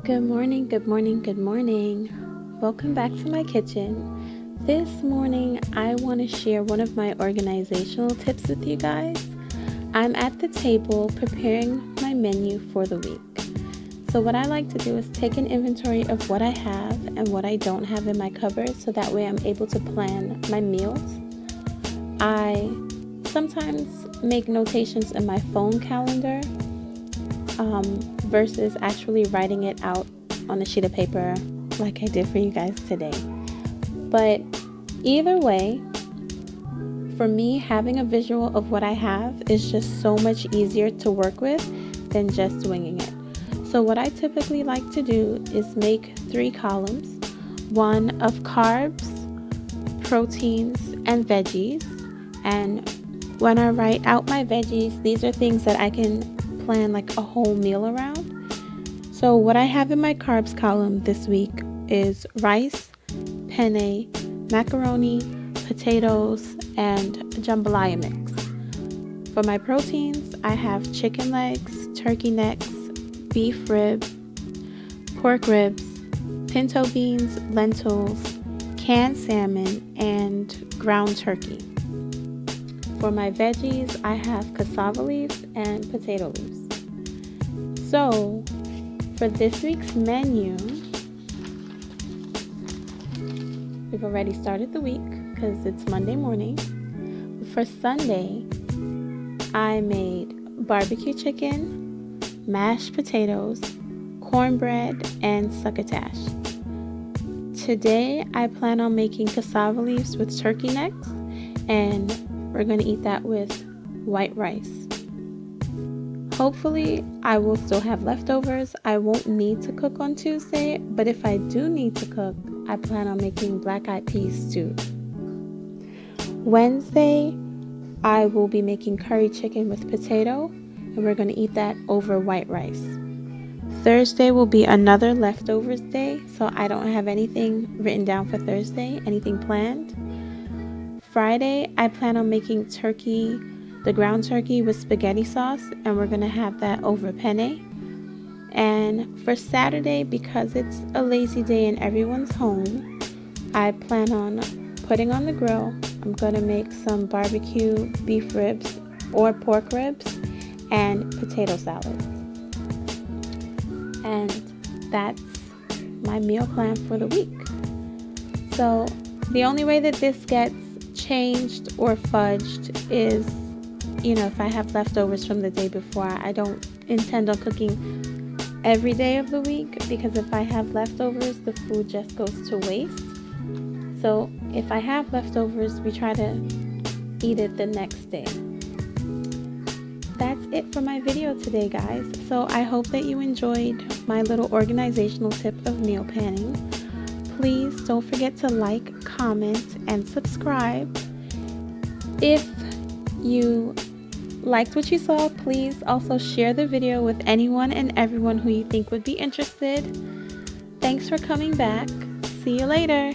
Good morning, good morning, good morning. Welcome back to my kitchen. This morning, I want to share one of my organizational tips with you guys. I'm at the table preparing my menu for the week. So what I like to do is take an inventory of what I have and what I don't have in my cupboard so that way I'm able to plan my meals. I sometimes make notations in my phone calendar versus actually writing it out on a sheet of paper like I did for you guys today. But either way, for me, having a visual of what I have is just so much easier to work with than just winging it. So what I typically like to do is make 3 columns, one of carbs, proteins, and veggies. And when I write out my veggies, these are things that I can plan like a whole meal around. So what I have in my carbs column this week is rice, penne, macaroni, potatoes, and jambalaya mix. For my proteins, I have chicken legs, turkey necks, beef rib, pork ribs, pinto beans, lentils, canned salmon, and ground turkey. For my veggies, I have cassava leaves and potato leaves. So, for this week's menu, we've already started the week because it's Monday morning. For Sunday, I made barbecue chicken, mashed potatoes, cornbread, and succotash. Today, I plan on making cassava leaves with turkey necks, and we're going to eat that with white rice. Hopefully, I will still have leftovers. I won't need to cook on Tuesday, but if I do need to cook, I plan on making black-eyed peas stew. Wednesday, I will be making curry chicken with potato, and we're going to eat that over white rice. Thursday will be another leftovers day, so I don't have anything written down for Thursday, anything planned. Friday, I plan on making turkey, the ground turkey with spaghetti sauce, and we're going to have that over penne. And for Saturday, because it's a lazy day and everyone's home, I plan on putting on the grill. I'm going to make some barbecue beef ribs or pork ribs and potato salad. And that's my meal plan for the week. So the only way that this gets changed or fudged is, if I have leftovers from the day before. I don't intend on cooking every day of the week because if I have leftovers, the food just goes to waste. So if I have leftovers, we try to eat it the next day. That's it for my video today, guys. So I hope that you enjoyed my little organizational tip of meal planning. Please don't forget to like, comment, and subscribe. If you liked what you saw, please also share the video with anyone and everyone who you think would be interested. Thanks for coming back. See you later.